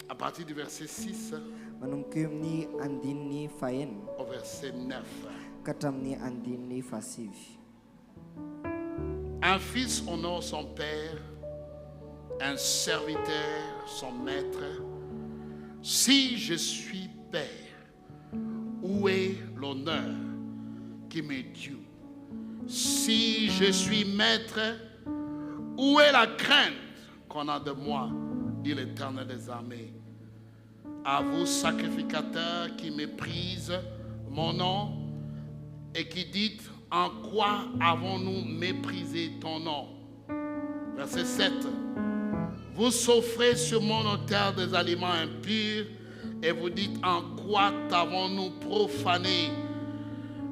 À partir du verset 6 au verset 9. Un fils honore son père, un serviteur son maître. Si je suis père, où est l'honneur qui m'est dû? Si je suis maître, où est la crainte qu'on a de moi, dit l'Éternel des armées? À vous, sacrificateurs qui méprisent mon nom et qui dites, en quoi avons-nous méprisé ton nom? Verset 7. Vous s'offrez sur mon autel des aliments impurs et vous dites, en quoi t'avons-nous profané?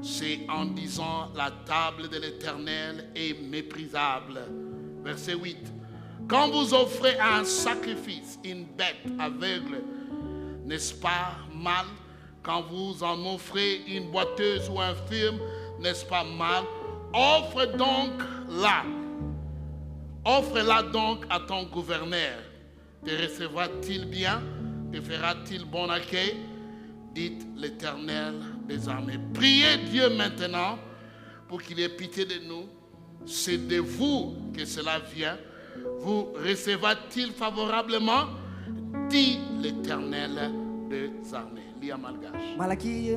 C'est en disant, la table de l'Éternel est méprisable. Verset 8. Quand vous offrez un sacrifice une bête aveugle, n'est-ce pas mal? Quand vous en offrez une boiteuse ou infirme, n'est-ce pas mal? Offre-la donc à ton gouverneur. Te recevra-t-il bien? Te fera-t-il bon accueil? Dites l'Éternel des armées. Priez Dieu maintenant pour qu'il ait pitié de nous. C'est de vous que cela vient. Vous recevra-t-il favorablement? Dit l'Éternel des armées. Lia malgache. Malaki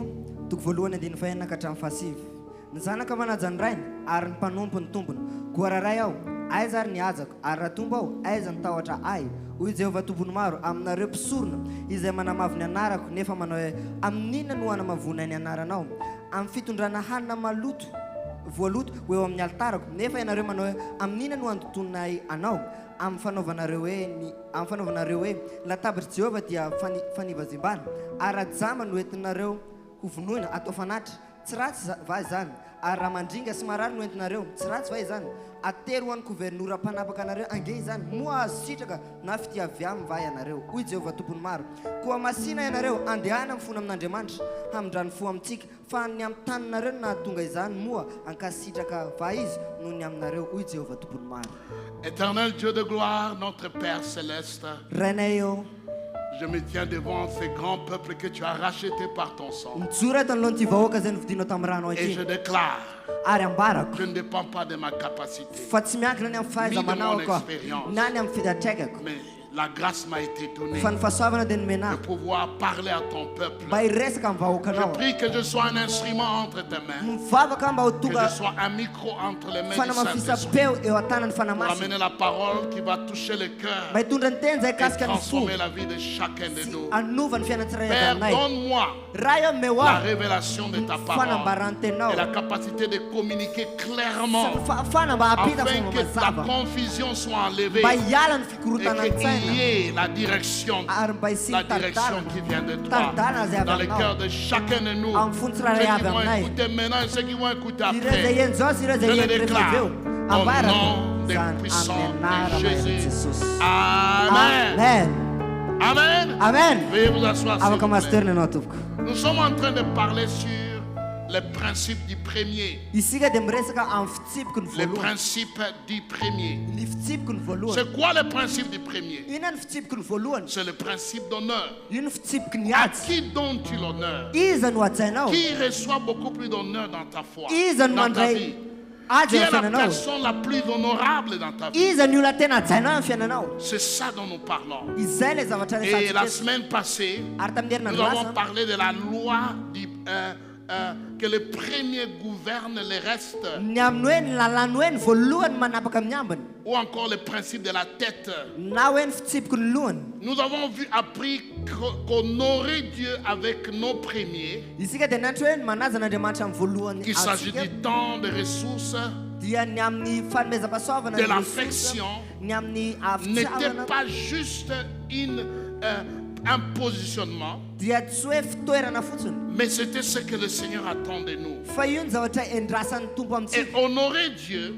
tuk voalohany dia nifaina ka hatramin'ny fasivy. Ny zanaka manaja ny rainy ary ny mpanompo ny tompony. Goararay aho, aiza ary ny ajako, ary raha tombo aho, aiza ny tahotra ahy. Hoy Jehovah tompony maro aminareo mpisorona izay manamavy ny anarako nefa manao hoe amin'inona no hanamavona ny anaranao? Amin'ny fitondrana hanina maloto voaloto ho eo amin'ny altarako nefa ianareo manao hoe amin'inona no andotonay anao? Amin'ny fanaovanareo hoe latabatra Jehovah dia fanivazimbana ary rajama no entinareo ho vonoina atao fanatry. Tsy ratsy va izany? Ary raha mandringa sy marary no entinareo, tsy ratsy va izany? Atery ho an'ny gouvernoura mpanapaka anareo ange izany, moa azo sitraka na fitiavy aminy va ianareo? Hoy Jehovah tompony maro. Koa masina ianareo andehana mifona amin'Andriamanitra hamindran'ny fo amintsika, fa ny amin'ny taninareo no nahatonga izany, moa ankasitraka va izy noho ny aminareo? Hoy Jehovah tompony maro. Éternel Dieu de gloire, notre Père céleste, je me tiens devant ces grands peuples que tu as rachetés par ton sang. Et je déclare, je ne dépends pas de ma capacité, ni de mon expérience, mais la grâce m'a été donnée de pouvoir parler à ton peuple. Je prie que je sois un instrument entre tes mains, que je sois un micro entre les mains du Saint-Esprit, pour amener la parole qui va toucher le cœur et transformer la vie de chacun de nous. Père, donne-moi la révélation de ta parole et la capacité de communiquer clairement afin que la confusion soit enlevée et qu'il y ait la direction qui vient de toi dans le cœur de chacun de nous. Ceux qui vont écouter maintenant et ceux qui vont écouter après, je le déclare au nom des puissants de Jésus. Amen. Amen. Amen. Veuillez vous asseoir, s'il vous plaît. Nous sommes en train de parler sur les principes du premier. Les principes du premier. C'est quoi le principe du premier? C'est le principe d'honneur. À qui donnes-tu l'honneur? Qui reçoit beaucoup plus d'honneur dans ta foi, dans ta vie? Qui est la personne la plus honorable dans ta vie? C'est ça dont nous parlons. Et la semaine passée, nous avons parlé de la loi du que le premier gouverne le reste. Ou encore le principe de la tête. Nous avons appris qu'honorer Dieu avec nos premiers, qu'il s'agit du temps, des ressources, de l'affection, n'était pas juste un positionnement, mais c'était ce que le Seigneur attend de nous. Et honorer Dieu,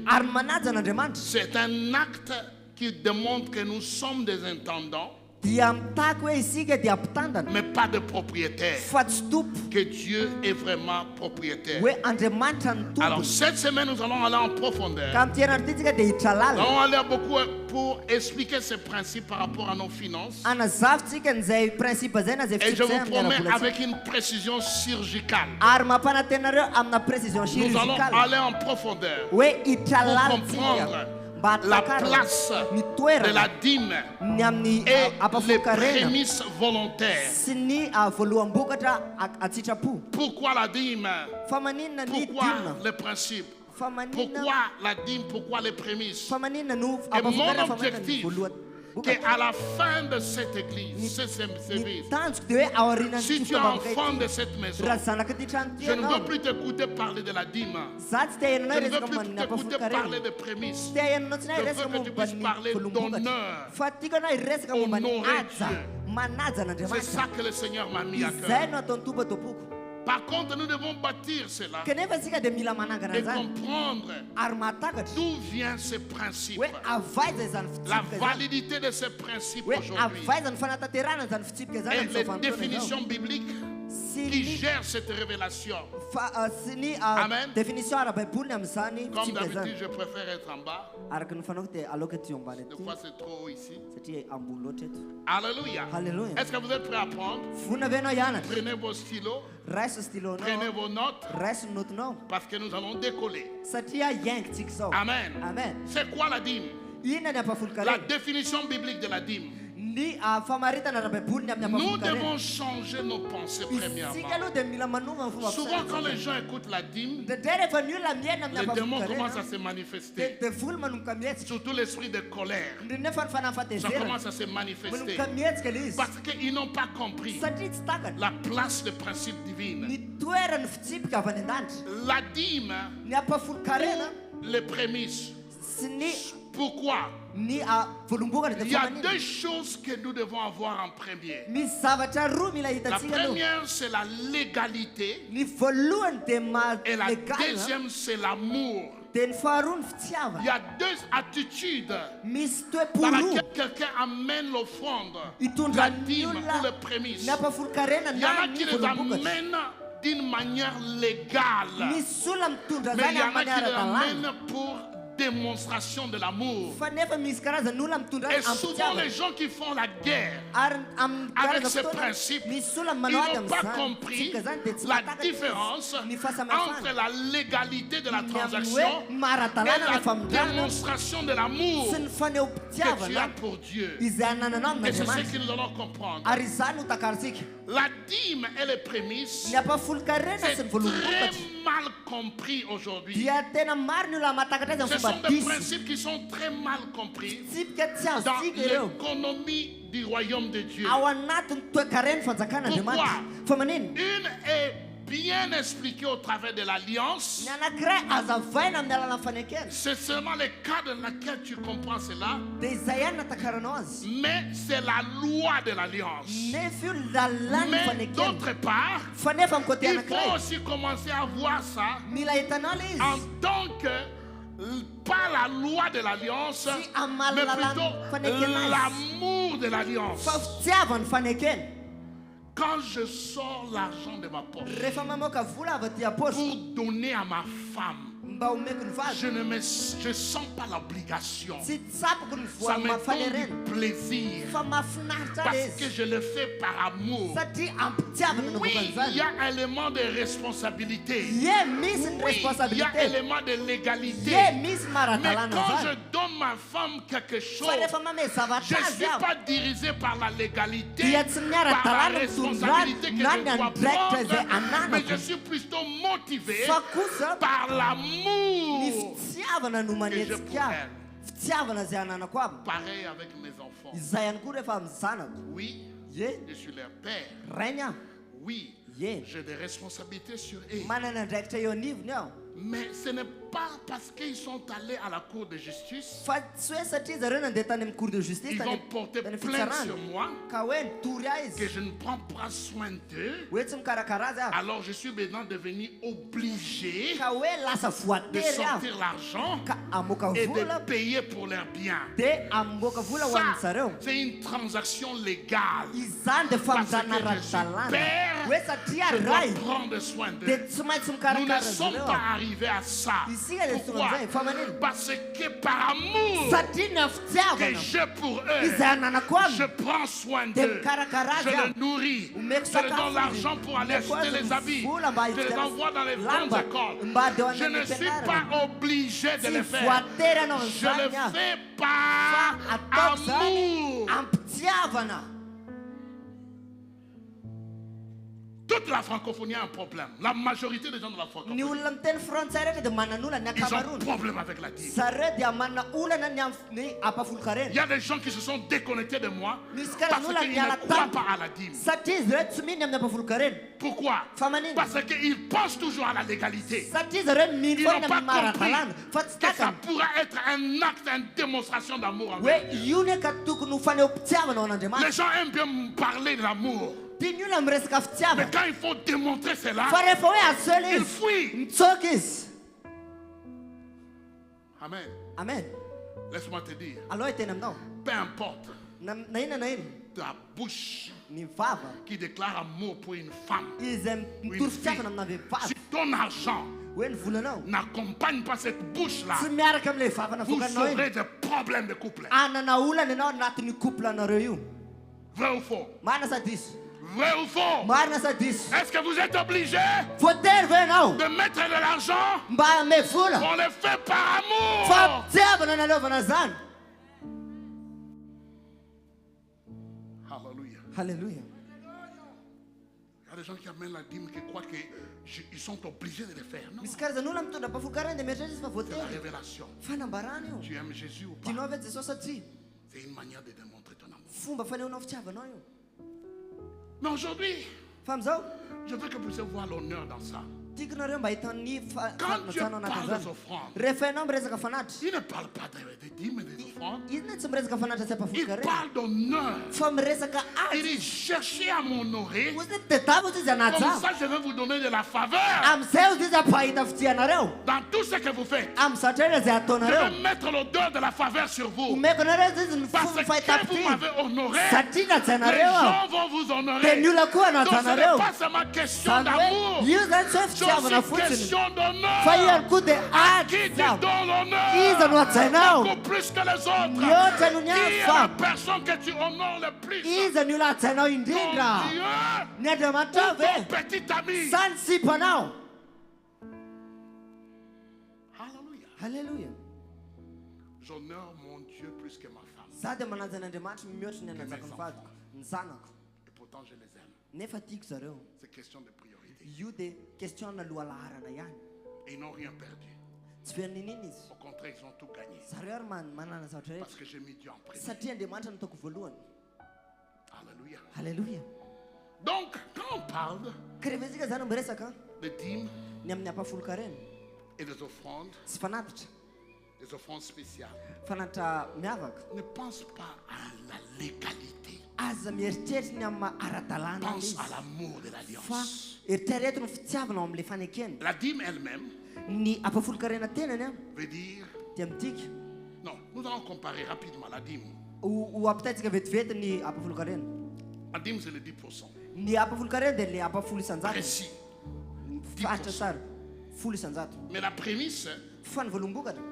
c'est un acte qui démontre que nous sommes des intendants dia mitako hoe isika dia mpitandana mais pas de propriétaire. fa tsy tompo Que Dieu est vraiment propriétaire. hoe Andriamanitra ny Alors tompo. cette semaine, nous allons aller en profondeur. Ka amin'ny fiainana ity tsika dia hiditra Nous lalina allons aller beaucoup pour expliquer ces principes par rapport à nos finances. anazavintsika n'izay principe zay na zay Et je fitsipy zay vous amin'ny promets ara-bola avec une précision chirurgicale. ary mampanantenareo amina précision Nous allons chirurgicale aller en profondeur hoe hiditra pour lalina comprendre tsika mba la hatakara place ny de toerana la dîme ny amin'ny et les ampafokarena prémices volontaires. sy ny voaloham-bokatra atsitrapo. Pourquoi la dîme? Fa maninona ny Pourquoi dimy? les principes? Fa maninona Pourquoi la dîme? Pourquoi les prémices? fa maninona no Et mon ampafokarena fa maninona ny objectif, voaloham-bokatra. qu'à la fin de cette église, ce service, Tanjoko dia hoe aorianany si tu es enfant de cette maison, raha zanaka ty trano ty je ne veux ianao, plus t'écouter parler de la dîme. za tsy te Je hainanao ne veux resaka plus momba ny t'écouter parler ampafokarena. de prémices. Tsy te hainanao tsy na Je hiresaka veux que tu momba puisses ny parler voaloham-bokatra. d'honneur. Fa tiako anao hiresaka momba ny Honorer aja, Dieu. manaja C'est n'Andriamanitra. ça que le Seigneur m'a mis à Izay cœur. no ataony tompo atopoko. Par contre, nous devons bâtir cela Kanefa isika dia mila manangana et zany comprendre ary mahatakatra d'où viennent ces principes. hoe avaiza izany La fitsipika zany. validité de ces principes hoe aujourd'hui. avaiza ny fanataterana zany fitsipika zany Et amin'izao les vanim-potoana izao. définitions bibliques Sy qui ny gèrent cette révélation. sy ny Amen. définition ara-baiboliny amin'izany Comme fitsipika d'habitude, zany. je préfère être en bas. Araka ny fanaoko dia aloka ty ambany Des aty fois, c'est trop haut ici. satria ambony loatra eto. Alléluia. Alléluia. Est-ce que vous êtes prêts à apprendre? Vonona ve anao hianatra? Prenez vos stylos, Raiso stylo prenez nao, vos notes, raiso ny notinao parce que nous allons décoller. satria iaingotsika zao. Amen. Amen. C'est quoi la dîme? Inona ny La ampafolon-karena? définition biblique de la dîme. Ny famaritana ara-baiboliny amin'ny Nous ampafolon-karena. devons changer nos pensées Isika premièrement. aloha dia mila manova ny fomba Souvent, quand les fisafidy. gens écoutent la dîme, Ndraindray rehefa ny olona miaina amin'ny les démons commencent à ampafolon-karena se dia manifester. dia voly manomboka mihetsika. Surtout l'esprit de colère. Indrindra nefa ny Ça fanafatezerana commence à se manifester. manomboka mihetsika ilay izy. Parce qu'ils n'ont pas compris Satria tsy takana la place des principes divines. ny toerany fitsipika avy any an-danitra. La dîme, Ny ampafolon-karena les prémices. sy ny Pourquoi? ny voalombokatra Il y dia a famanina. deux choses que nous devons avoir en premier. Misy zavatra roa mila La hitantsika aloha. première, c'est la légalité. Ny voalohany dia Et la malegala deuxième, c'est l'amour. dia ny faharoa ny Il fitiavana. y a deux attitudes Misy dans toe-po roa laquelle quelqu'un amène l'offrande, hitondra la ny dîme ou olona les prémices. ny ampafolon-karena Il y en na a ny qui les voalombokatra. amènent d'une manière légale. Misy olona mitondra Mais il zany y en amin'ny a qui les ara-dalàna. amènent pour démonstration de l'amour. Fa nefa misy karazany olona mitondra Et souvent, les ampitiavana. gens qui font la guerre Ary amin'ny avec karazana ces fotoana, principes, misy olona ils manao azy n'ont pas amin'izany. compris Tsika zany dia tsy la mahataka différence ny entre fahasamihafana. la légalité de la Ny amin'ny transaction hoe mara-dalàna et ny la famonjana démonstration de l'amour sy ny faneho que tu as mpitiavana pour Dieu. izay anananao Et c'est ce amin'andriamanitra. que nous allons comprendre. Ary izany ho takarintsika. La dîme et les prémices, Ny ampafolon-karena c'est sy ny très voalombokatra mal compris aujourd'hui. dia tena maro ny olona mahatakatra azy Ce amin'ny sont fomba des disy. principes qui sont très mal compris Tsipika tsy dans azontsika ireo l'économie du royaume de Dieu. ao anatiny toe-karena fanjakan'andriamanitra. Fa manino? Une est bien expliquée au travers de l'alliance. Ny anankiray azavaina amin'ny alalany fanekena. C'est seulement le cas dans lequel tu comprends cela. Dia izay ihany natakaranao azy. Mais c'est la loi de l'alliance. Nefa io lalàny Mais fanekena. d'autre part, Fa nefa amin'ny côté il faut anankiray aussi commencer à voir ça mila hitanao le en izy tant que pas la loi de l'alliance, sy amin'ny mais malalany plutôt fanekena azy. l'amour de l'alliance. Fa fitiavany fanekena. Quand je sors l'argent de ma poche Rehefa mamoaka vola avy aty aposy pour donner à ma femme, mba homeko ny vady. je sens pas l'obligation. Tsy tsapoko ny Ça voa me mafaly donne reny. du plaisir Fa mahafinaritra le parce que izy. je le fais par amour. Satria ampitiavana Oui, nomboka il y an'izany. a un élément de responsabilité. Ye misy Oui, il ny y a un responsabilité. élément de légalité. Ye misy Mais mara-dalàna quand je zany. donne ma femme quelque chose, Fa rehefa mame je zavatra ne azy suis aho pas dirigé par la légalité, dia tsy par la miara-dalàna responsabilité mitondra que na je ny dois andraikitra izay prendre, mais je ananako. suis plutôt motivé Fa kosa par ny l'amour fitiavana no que je manetsika ahy. pourrais. Fitiavana izay ananako aby. Pareil avec mes enfants. Izay ihany koa rehefa amin'ny zanako. Oui, Ye, je suis leur père. rainy aho. Oui, Ye, j'ai des responsabilités sur eux. manana andraikitra eo anivony aho. Mais ce n'est pas parce qu'ils sont allés à la cour de justice, fa tsy hoe satria zareo nandeha tany amin'ny cour de justice ils tany vont porter tany plainte fitsarana sur moi, ka hoe nitory azy que je ne prends pas soin d'eux. hoe tsy mikarakara azy aho Alors je suis maintenant devenu obligé ka hoe lasa de voatery aho sortir l'argent ka amoaka et vola de payer pour leurs biens. dia amoaka vola ho an'ny Ça, zareo c'est une transaction légale. izany dia famizana Parce que je suis ara-dalàna père, hoe satria Je dois ray prendre soin dia d'eux. tsy maintsy Nous mikarakara ne sommes zareo pas arrivés à ça. isika dia Pourquoi? tonga amizay fa manino Parce que par amour satria ny que afitiavana j'ai pour eux, izay ananako je aminy prends soin dia d'eux. mikarakara Je azy aho les nourris. Umeko Je les donne sakafo l'argent pour aller Umeko acheter azy les habits. vola mba Je les hividiana envoie dans les bonnes lamba écoles. mba handeha ho Je any ne amin'ny suis ampianarana pas obligé de tsy le faire. voatery anao Je an'izany le aho fais fa par ataoko zany amour. ampitiavana Toute la francophonie a un problème. La majorité des gens de la ny francophonie, olona miteny frantsay rehetra dia manana olana ny ils ont un akamarony problème avec la dîme. zareo dia manana olana ny apafoloka Il y reny a des gens qui se sont déconnectés de moi misy parce karazana olana qu'ils miala ne croient tany pas à la dîme. satria izy reo tsy mihiny amin'ny apafoloka reny Pourquoi? fa manino Parce qu'ils pensent toujours à la légalité. satria izy reo mihiny Ils foana n'ont pas amin'ny compris maradalàna fa tsy que ça takany pourra être un acte, une démonstration d'amour hoe envers Dieu. io ny ka tokony ho faneho mpitiavana ao Les an'andriamanitra gens aiment bien me parler de l'amour. dia ny olona miresaka Mais fitiavana quand il faut démontrer cela, fa rehefa hoe asely ils izy fuient. mitsoka izy Amen. amen Laisse-moi te dire, aloha hiteny aminao peu importe na ina na ino ta bouche ny vava qui déclare amour pour une femme, izay ou une mitory fille, fitiavana amina vehivavy si ton argent hoe ny volanao n'accompagne pas cette bouche-là, tsy miaraka am'le vavana vous vokaninao iny aurez des problèmes de couple. anana olana ianao anatin'ny couple anareo io Vrai ou faux? marina sa diso Vrai ou faux? marina sa diso Est-ce que vous êtes obligé voatery ve ianao de mettre de l'argent? mba ame vola On le fait par fa amour. mpitiavana naleovana zany Alléluia. halleluja Il y a des gens qui amènent la dîme qui croient qu'ils sont obligés de le faire. Non, misy karazan'olona mitondra apafoloka reny dia mieritretra izy fa c'est la voatery révélation. fanambarana io Tu aimes Jésus ou pas? tianao ve jesosy satria C'est une manière de démontrer ton amour. fomba fanehonao fitiavanao io Mais aujourd'hui, fa amizao je veux que vous puissiez voir l'honneur dans ça. tiako nareo mba hitan'ny Quand Dieu fanatsanao parle anatin'izany des offrandes, rehefa ianao miresaka fanatitra il ne parle pas des dîmes et des offrandes. izy ny tsy miresaka fanatitra tsy Il apafoloka reny parle d'honneur. fa miresaka Il azy dit cherchez à m'honorer. ozy tetavy ozy izy Comme anaja ça, je vais vous donner de la faveur amizay ozy izy ampahita fitianareo dans tout ce que vous faites. amizatra eny zay Je ataonareo vais mettre l'odeur de la faveur sur vous. omeko nareo izy izy ny Parce que fahita vous fiti m'avez honoré, satria les najanareo gens vont vous dia honorer. ny olona koa Donc ce n'est najanareo pas seulement question zany d'amour, hoe io zany tsy hoe c'est fitiavana aussi fotsiny question fa d'honneur. ihany koa dia Qui ady te donne l'honneur izy no atsainao beaucoup plus que les autres. yoatra no ny Qui est la hafa personne que tu honores le plus? izy ny olona atsainao Ton indrindra Dieu ny andriamanitra ou ve ton petit ami? sa ny sipanao Alléluia. halleluja J'honore mon Dieu plus que ma femme. za dia mananja an'andriamanitra mihoatra ny anajaka ny vadiko ny zanako Et pourtant, je les aime. nefa tiako zareo C'est question de priorité. io dia question na lohalaharana ihany Et ils n'ont rien perdu. tsy fianin'iny izy Au contraire, ils ont tout gagné. zareo ary manana zavatra Parce rehetra que j'ai mis Dieu en premier. satria andriamanitra nataoko voalohany Alléluia. halleluja Donc, quand on parle ka rehefa izika zany miresaka des dîmes ny amin'ny apafoloka reny et des offrandes tsy fanatitra spéciales, fanatitra miavaka ne pense pas à la légalité. aza mieritreritra ny amin'ny ara-dalàna Pense izy à l'amour de fa l'alliance. eritrereto ny fitiavana ao amin'ilay fanekena La dîme elle-même ny apafoloka rena tenany a veut dire... dia midika Non, nous allons comparer rapidement la dîme. ho ampitaitsika vetivety ny apafoloka rena La dîme, c'est le 10%. ny apafoloka rena dia le apafolo isanjato Précis. fatra tsara folo isanjato Mais la prémisse, fa ny voalombokatra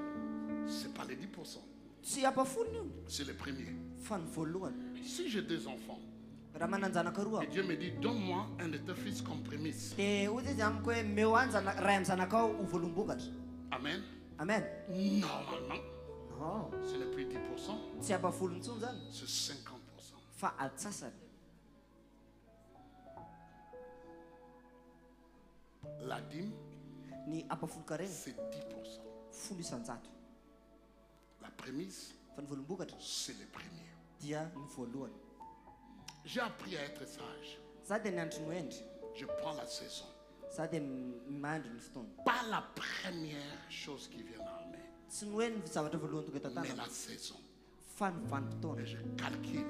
c'est pas les 10%. tsy apafolo io C'est le premier. fa ny voalohany Si j'ai deux enfants, raha mananjanaka roa et Dieu me dit, donne-moi un de tes fils comme prémisse. dia ozy izy amiko hoe meo any ray amin'ny zanakao ho voalombokatra Amen. amen Normalement, no ce n'est plus 10%, tsy apafolo ntsony zany c'est 50%. fa atsasany La dîme, ny apafoloka rena c'est 10%. folo isanjato La prémisse, fa ny voalombokatra c'est le premier. dia ny voalohany J'ai appris à être sage. za dia niandry no endry Je prends la saison. za dia mandry ny fotoana Pas la première chose qui vient dans la main, tsy ny hoe ny zavatra voalohany tonga eto mais an-tanana la saison. fa ny vanim-potoana Et je calcule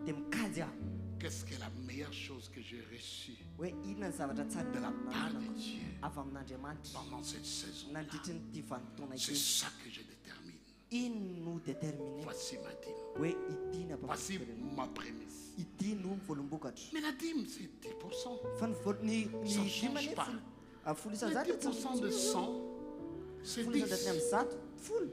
dia mikajy aho qu'est-ce que la meilleure chose que j'ai reçue hoe inona ny zavatra tsara de la part de nananako Dieu avy amin'andriamanitra pendant cette saison. nandritry nyity vanim-potoana C'est ity ça que je détermine. iny no déterminé Voici ma dîme. hoe ity ny Voici ampafokarena ma prémisse. ity no mivolombokatra Mais la dîme, c'est 10%. fa ny Ça dima change ne pas. folo Les isanjato 10% de 100, c'est folo isanjato 10. ny amin'ny zato folo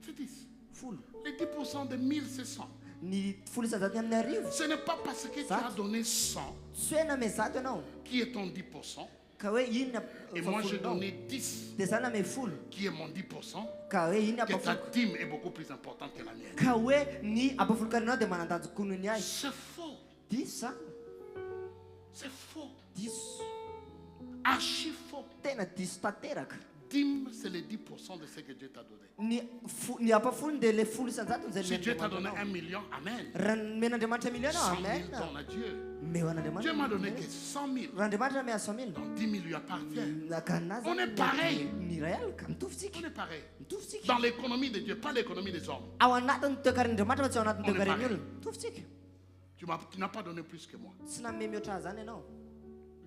C'est 10. folo Les 10% de 1000, c'est 100. ny folo isanjato ny amin'ny arivo Ce n'est pas parce que tu as donné 100 tsy hoe name zato ianao qui est ton 10%. ka hoe iny Et moi, j'ai folonao donné 10 dia za name folo qui est mon 10%. ka hoe iny Que ta ampafolo dîme est beaucoup plus importante que la mienne. ka hoe ny ampafolokarenao dia manandajy kono ny ahy C'est faux. diso zany C'est faux. diso Archi faux. tena diso tanteraka Dîme, c'est les 10% de ce que Dieu t'a donné. ny ampafolony dia le folo isanjato ny Si Dieu t'a zay donné 1 million, Amen. raha men'andriamanitra million 100 000 amen donne à Dieu. meo Dieu m'a donné an'andriamanitra que 100 000. raha andriamanitra me 100 000 Donc 10 000 lui appartient. ka nazy On est pareil. ny ray alika mitovitsika On est pareil. mitovitsika Dans l'économie de Dieu, pas l'économie des hommes. ao anatin'ny toekaren'andriamanitra fa tsy ao anatin'ny On est toekaren'ny pareil. olona mitovitsika Tu n'as pas donné plus que moi. tsy name mihoatra ahy zany ianao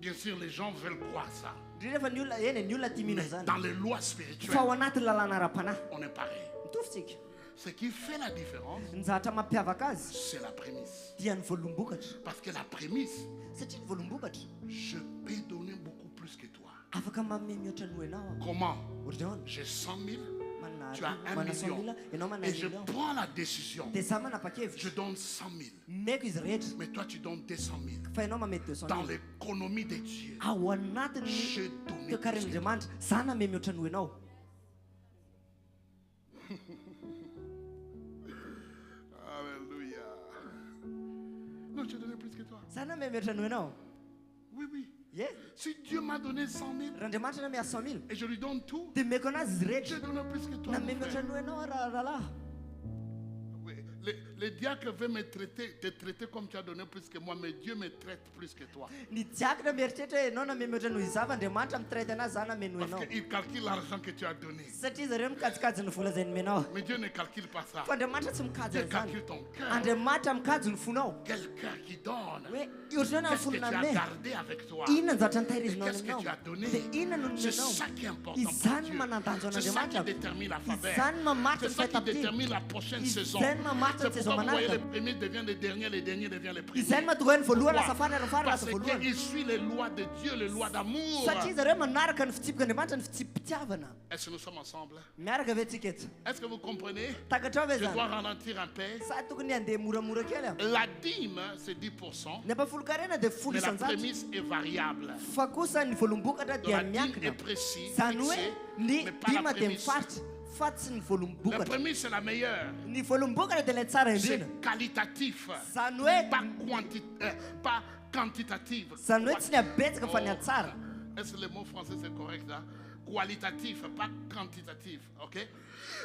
Bien sûr, les gens veulent croire ça. indrindra fa ny olona eny ny olona tia mino Mais zany dans les lois fa spirituelles, ao anatin'ny lalàna ara-panahy on est pareil. mitovitsika Ce qui fait la différence, ny zavatra mampiavaka azy c'est la prémisse. dia ny voalombokatra Parce que la prémisse, satria ny voalombokatra je peux donner beaucoup plus que toi. afaka manome mihoatra ny hoenao aho Comment? ohatry ahoana J'ai 100 000, manana tu as 1 mana 100 million. 000 ianao mana Et je million prends la décision. dia za Je manapa-kevitra donne 100 000. meko izy rehetra Mais toi, tu donnes 200 000. fa ianao mamety 200 Dans 000 l'économie de Dieu, ao anatin'ny je donne plus que toi. toekaren'andriamanitra za name mihoatra ny hoenao Alléluia. Non, je donne plus que toi. za name mihoatra ny hoenao Oui, oui. ye Si Dieu m'a donné 100 000 raha andriamanitra name 100 000 et je lui donne tout, dia meko anazy izy je rehetra donne plus que toi. name mon frère. mihoatra ny hoenao rahalahy Oui, les diacres veulent te traiter comme tu as donné plus que moi, mais Dieu me traite plus que toi. ny diakina mieritreritra hoe ianao name mihoatra noho iza fa andriamanitra mitraity anazy za name ny Parce hoenao qu'il calcule l'argent que tu as donné. satria izy ireo mikajikajy ny vola zay nomenao Mais Dieu ne calcule pas ça. fa andriamanitra tsy mikajy Dieu an'izany calcule ton cœur. andriamanitra mikajy ny fonao Quel cœur qui donne. hoe ohatry hoe na Qu'est-ce que tu fonona as me gardé avec toi? inona ny zavatra Et nitahirizinao qu'est-ce que aminao tu as donné? dia inona no C'est nomenao ça qui est important pour izany Dieu. manandanjo C'est ça qui an'andriamanitra détermine la faveur. izany mamaritra C'est ny ça qui fahitapity détermine la prochaine saison. izany mamaritra C'est ny saison pourquoi vous voyez les manaraka premiers deviennent les derniers deviennent les premiers. izany mahatonga hoe ny voalohany lasa Pourquoi? fary ary ny fary Parce lasa voalohany qu'il suit les lois de Dieu, les lois d'amour. satria izy ireo manaraka ny fitsipik'andriamanitra ny fitsipitiavana Est-ce que nous sommes ensemble? miaraka ve tsika eto Est-ce que vous comprenez? takatra ve Je dois zany ralentir un peu. sa tokony andeha moramora kely aho La dîme, c'est 10%, ny ampafolokarena dia folo mais la isanjato prémisse est variable. fa kosa ny voalombokatra Donc dia la dîme est miankina précise, zany hoe fixée, ny mais pas la dima dia prémisse. mifaritra fa tsy ny La voalombokatra prémisse est la meilleure. ny voalombokatra dia ilay tsara indrindra C'est qualitatif, zany hoe pas quantitatif. zany hoe tsy ny abetsaka fa ny atsara Est-ce que le mot français c'est correct là? Qualitatif, pas quantitatif. Ok?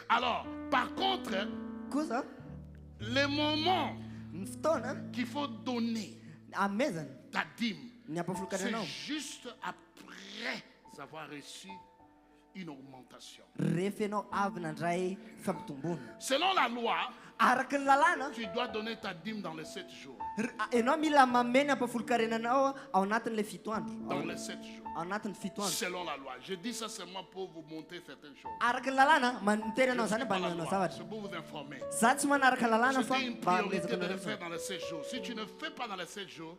Alors, par contre, kosa le moment ny fotoana qu'il faut donner amezana ta dîme, ny c'est ampafolokarenao juste après avoir reçu une augmentation. rehefa ianao avy nandray fampitombona Selon la loi, araka ny lalàna tu dois donner ta dîme dans les 7 jours. ianao mila mameny ampafolokarenanao ao anatin'ilay fito andro Dans les 7 jours. ao anatin'ny fito andro Selon la loi. Je dis ça seulement pour vous montrer certaines choses. araka ny lalàna miteny Je anao ne zany suis pas mba la nanao loi. zavatra C'est pour vous informer. za tsy manaraka lalàna fa C'était une mba priorité amezaka de le anao faire dans les 7 jours. Si tu ne fais pas dans les 7 jours,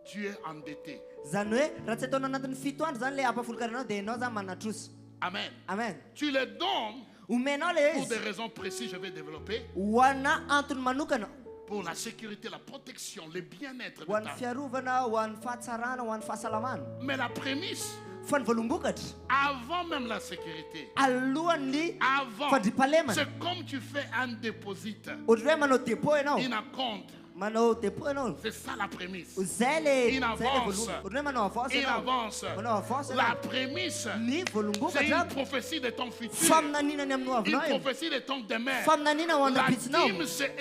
tu es endetté. zany hoe raha tsy ataonao anatin'ny fito andro zany le ampafolokarenao dia ianao zany manatrosa Amen. amen Tu les donnes omenao le pour izy des raisons précises, je vais développer. ho ana antony manokana Pour la sécurité, la protection, le bien-être de ho an'ny ta vie. fiarovana ho an'ny fahatsarana ho an'ny fahasalamana Mais la prémisse, fa ny voalombokatra avant même la sécurité, alohan'ny avant, fandripalemana c'est comme tu fais un déposit, ohatry hoe manao dépôt ianao une compte. manao dépôt ianao C'est ça la prémisse. zay le In avance. ohatry hoe manao avance Il ianao avance. manao avance La ianao prémisse, ny c'est voalombokatra une prophétie de ton futur. faminaninany amin'ny ho Une avinao io prophétie de ton demain. faminanina ho La anapitsinao dîme, c'est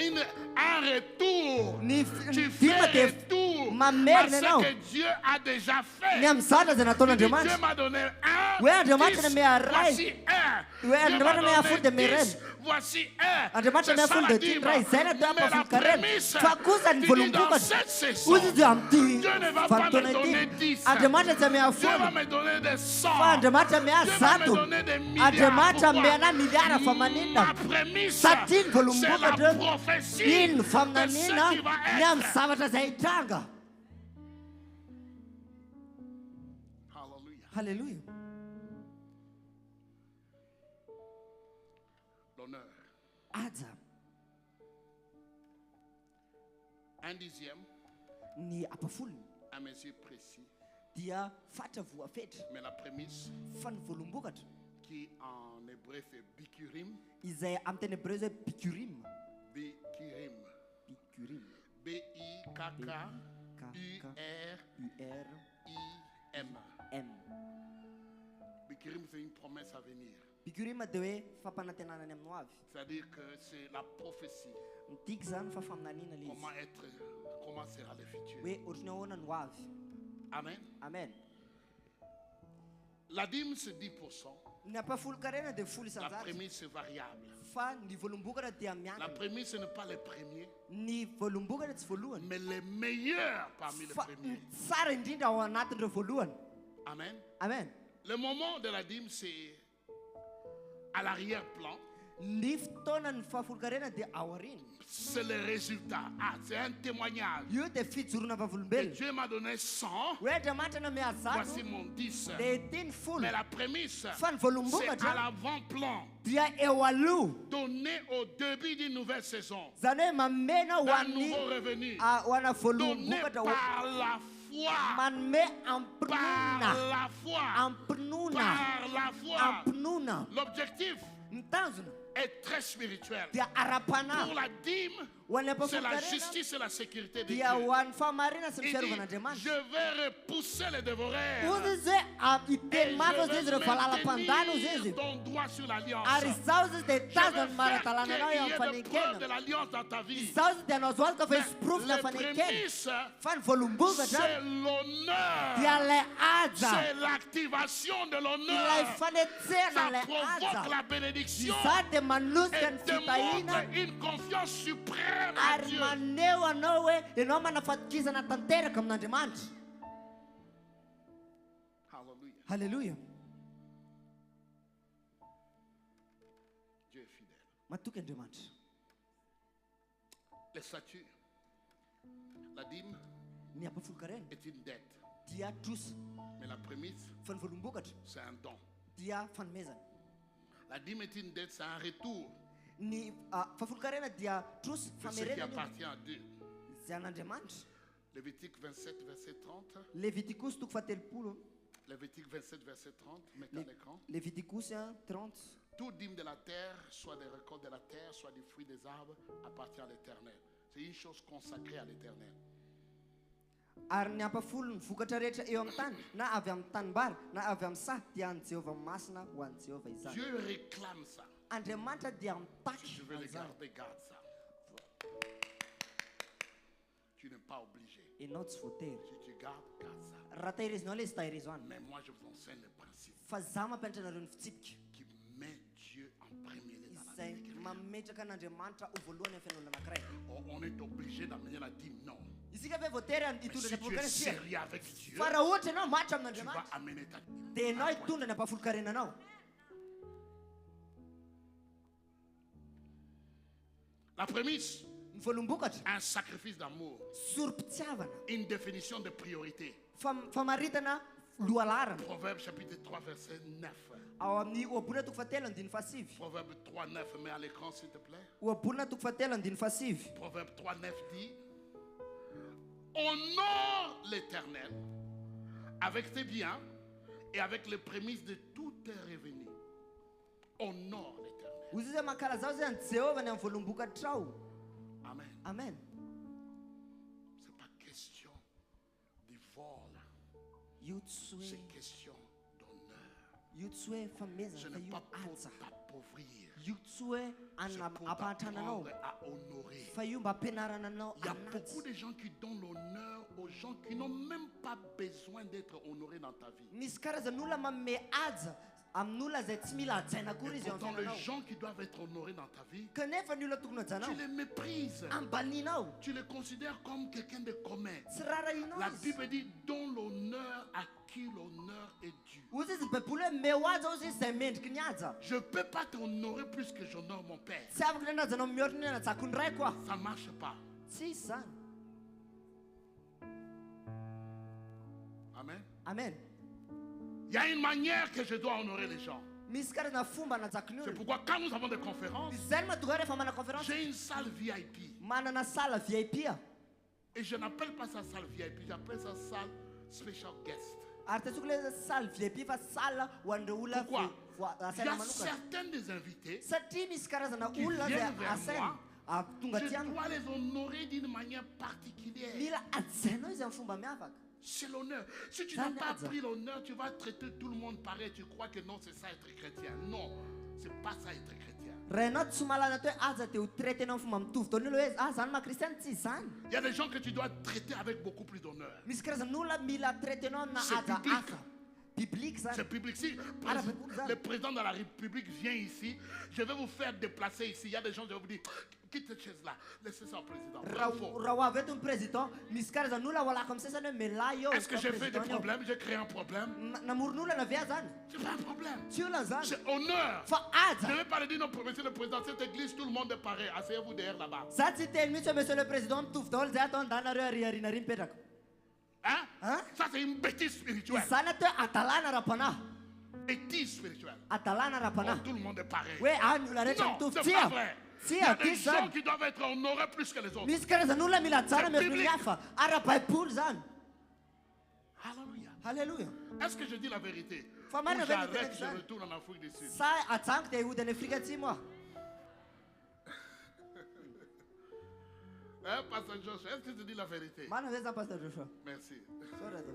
un retour. ny Tu dima fais dia retour Mamere ce não. que Dieu a déjà fait. Ni msaada zinatona Dieu demande. m'a donné un, Ouais, demande 10, na mea rai. voici un. Ouais, Dieu demande m'a mea donné food de 10, meren. voici un. Demande C'est mea ça food la de dîme. tindrai. Zena Mais dapa la food karen. prémisse, Fakuza tu ni dis dans volumbuka. cette saison, Uzi zamti. Dieu ne va pas me donner 10. Ademande za mea Dieu va food. me donner des 100. Ademande mea Dieu va me zatu. donner des milliards. Ademande mea na Pourquoi? miliara Ma famaninda. prémisse, Satin c'est volumbuka la de. prophétie In de famnanina. ce qui va Nyam être. savata zaitanga. Hallelujah. Hallelujah. L'honneur. Adza. Un dixième, Ni apaful. à mesure précis. Dia fata vua fet. Mais la prémisse, Fan volumbukat. qui en hébreu fait bikurim, Izay amtene breze pikurim. bikurim, Pikurim. B-I-K-K-U-R-I-M. M. Bikurim, c'est une promesse à venir. Pikurim dewe fapanatenana nem noavi. C'est-à-dire que c'est la prophétie. Mtikzan fa famnanina lis. Comment sera le futur. We urneona noavi. Amen. Amen. La dîme, c'est 10%. Na pa full karena de full La sanzat. prémisse, c'est variable. Fa ni volumbuka dia La miaka. prémisse, ce n'est pas les premiers, Ni volumbuka de voluan. mais les meilleurs parmi les premiers. Sara ndinda wa natin de voluan. Amen. Amen. Le moment de la dîme, c'est à l'arrière-plan. Niftonan fa full karena de awarin. C'est le résultat. Ah, c'est un témoignage. Yo te fit suruna fa Et volumbel. Dieu m'a donné 100. We te mata na mea Voici zatu. mon 10. De tin full. Mais la prémisse, Fan c'est volumbuka à ja. l'avant-plan. Dia ewalu. Donné au début d'une nouvelle saison. Zane mamena D'un wani. nouveau revenu. Wana Donné volumbuka ta par la foi. man me Par ampnuna. la foi. Ampnuna. Par la foi. Ampnuna. L'objectif Mtanzuna. est très spirituel. Dia arapana. Pour la dîme, Wana pa c'est la fukarena. justice et la sécurité de Dieu. Dia wan fa marina Il semsheru kana dit, demande. je vais repousser les dévoreurs. Uzize Et ite mago je zizre vais falala pandano maintenir zizi. ton droit sur l'alliance. Ari sauzes de Je vais tazan faire maratalana qu'il no y yam ait de preuves de fanikena. l'alliance dans ta vie. Sauzes de nozwal ka face proof na Les fanikena. prémices, Fan volumbuga c'est ja. l'honneur. Dia le adza. C'est l'activation de Ila l'honneur. ifane tsena Ça le provoque adza. la bénédiction Isate manus et kan fitaina. démontre une confiance suprême à Dieu. Armanewa nowe inoma nafatkiza na tantera kamna demande. Hallelujah. Hallelujah. Dieu est fidèle. Matuke demande. Les statuts, la dîme Ni apa fulkaren. est une dette. Dia tus Mais la prémisse, fan volumbuga. c'est un don. Dia fan mezan. La dîme est une dette, c'est un retour. Ni fa fulkaren dia tus De ce qui famerena. appartient à Dieu. Zana demande. Lévitique 27, verset 30. Leviticus tuk fatel pulo. Lévitique 27, verset 30. Mettez à l'écran. Leviticus 30. Tout dîme de la terre, soit des récoltes de la terre, soit des fruits des arbres, appartient à l'Éternel. C'est une chose consacrée à l'Éternel. Ary ny ampafolo ny vokatra rehetra eo amin'ny tany na avy amin'ny tanimbary na avy amin'ny sahy dia ny Jehovah masina ho an'i Jehovah izany. Dieu réclame ça. Andriamanitra dia Si mitaky tu veux le an'izany. garder, garde ça. Tu n'es pas obligé. Ianao tsy voatery. Si tu gardes, garde ça. Raha tahirizinao ilay sy tahirizoany. Mais moi, je vous enseigne le principe Fa za mampianatra anareo ny fitsipika qui met Dieu en premier dans la izay vie de quelqu'un. mametraka an'Andriamanitra ho voalohany amin'ny fiainan'olona anankiray. On est obligé d'amener la dîme, non. Isika ve voatery Mais hitondra si ny tu es apolokarena sia. sérieux avec Dieu, Fa raha ohatra ianao matra tu vas amin'Andriamanitra amener ta dîme. dia ianao hitondra ny ampahafolokarenanao. La prémisse, Ny voalombokatra un sacrifice d'amour, sorom-pitiavana une définition de priorité. famaritana lohalarana Proverbe chapitre 3, verset 9. ao amin'ny ohabolana toko fatelo andiny fasivy. Proverbe 3, 9, mets à l'écran s'il te plaît. Ohabolana toko fatelo andiny fasivy. Proverbe 3, 9 dit, honore l'Éternel avec tes biens et avec les prémices de tous tes revenus. Honore l'Éternel. Uzize makala zao zay any Jehovah ny amin'ny voalombokatra ao. Amen. Amen. C'est pas question du vol, Io tsy hoe c'est question d'honneur. io tsy hoe famezana Ce fa n'est io pas pour asa t'appauvrir. io tsy hoe C'est pour ampahatrana anao t'apprendre à honorer. fa io mba ampianarana anao Il y a anazy. beaucoup de gens qui donnent l'honneur aux gens qui n'ont même pas besoin d'être honorés dans ta vie. misy karazan'olona manome aja amin'olona izay tsy mila hajaina akory izy eo Pourtant, amin'ny les fiainanao gens qui doivent être honorés dans ta vie, kanefa ny olona tokony hajanao tu les méprises. ambaninao Tu les considères comme quelqu'un de commun. tsy rarahinao La izy Bible dit donne l'honneur à qui l'honneur est dû. ozy izy baiboly hoe meo aja ozy izy izay mendriky ny aja Je ne peux pas t'honorer plus que j'honore mon père. tsy afaka ny anajanao mihoatra ny anajako ny ray koa Ça ne marche pas. tsy izy zany Amen. amen Il y a une manière que je dois honorer les gens. misy karazana fomba anajako ny C'est olona pourquoi quand nous avons des conférences, izany mahatonga rehefa mana conférence j'ai une salle VIP. manana sala VIP a Et je n'appelle pas ça salle VIP, j'appelle ça salle special guest. ary tetsoko le sala VIP fa sala ho an'ireo olona Pourquoi? Il y asaina a manokana certains des invités, satria misy karazana qui olona viennent zay vers asaina tonga je ty amiko dois les honorer d'une manière particulière. mila ajainao izy amin'ny fomba miavaka C'est l'honneur. Si tu n'as pas appris l'honneur, tu vas traiter tout le monde pareil. Tu crois que non, c'est ça être chrétien. Non, c'est pas ça être chrétien. raha tsy malana to hoe aja dia ho traitenao amin'ny fomba mitovy taony olo hoe zany mahakristiany tsy zany Il y a des gens que tu dois traiter avec beaucoup plus d'honneur. misy karazan'olona mila traitenao amina C'est aja biblique. hafa biblique zany C'est public. Si le président de la République vient ici, je vais vous faire déplacer ici. Il y a des gens qui vont vous dire, quitte cette chaise-là, laissez ça au président. Bravo. raha ho avy eto ny président misy karazan'olona ho alako amin'ny sesany hoe mela eo Est-ce que j'ai fait des problèmes? J'ai créé un problème? namoron'olona via zany C'est pas un problème. tsy olona zany C'est honneur. fa Je ne aja vais pas le dire, non, monsieur le président, cette église, tout le monde est pareil. Asseyez-vous derrière là-bas. za tsy teny mihitsy hoe monsieur le président mitovy daholo zay atao andanareo ariariana ry mipetraka Hein? Hein? Ça, c'est une bêtise spirituelle. izany atao hoe adalàna ara-panahy Bêtise spirituelle. adalàna Oh, ara-panahy tout le monde est pareil. hoe any olona rehetra Non, mitovy c'est tsy pas a vrai. tsy Il y a a des diso gens zany qui doivent être honorés plus que les autres. misy karazan'olona mila ajana mihoatra ny biblique. hafa ara-baiboly zany Alléluia. halleluja Est-ce que je dis la vérité? Fa Ou marina ve ny j'arrête, teneniko je zany retourne en Afrique du Sud. sa ajanoko dia hody any afrika atsimo aho Hein, Pasteur Joshua, est-ce que je dis la vérité? marina ve zany pasteur joshua Merci. sora to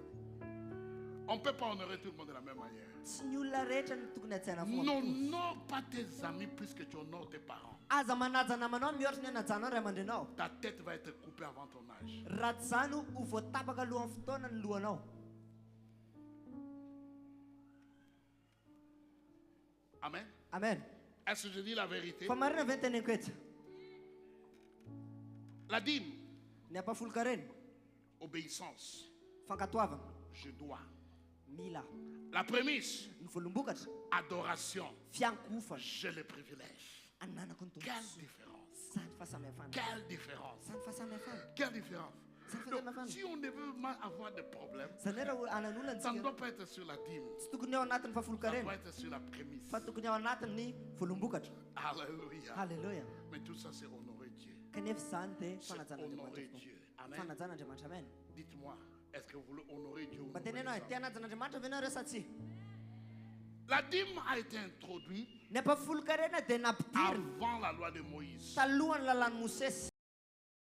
On ne peut pas honorer tout le monde de la même manière. tsy ny olona rehetra ny tokony atsaina fomba N'honore pas tes amis plus que tu honores tes parents. aza manaja namanao mihoatra ny anajanao ray aman-drenao Ta tête va être coupée avant ton âge. raha tsy zany ho voatapaka alohan'ny fotoana ny lohanao Amen. amen Est-ce que je dis la vérité? fa marina ve ny teneniko eto La dîme, ny ampafoloka reny obéissance. fankatoavana Je dois. mila La prémisse, ny voalombokatra adoration. fiankofana J'ai le privilège. ananako ny Quelle tombos différence? zany fahasamihafana Quelle différence? zany fahasamihafana Quelle différence? Ça fait Donc, de ma si on ne veut pas avoir de problème, zany hoe raha anan'olona ça ne ntsika doit pas être sur la dîme. tsy tokony ao anatin'ny fahafoloka Ça reny doit être sur la prémisse. fa tokony ao anatin'ny voalombokatra Alléluia. halleluja Mais tout ça, c'est honorer Dieu. kanefa zany dia C'est honorer Dieu. Amen. fanajan'andriamanitra amen Dites-moi, est-ce que vous voulez honorer Dieu ou mba honorer tenenao les hoe tia hommes? anajan'andriamanitra ve nareo sa tsy La dîme a été introduite ny ampafoloka reny dia nampidiriny avant la loi de Moïse. talohan'ny lalàn'ny mosesy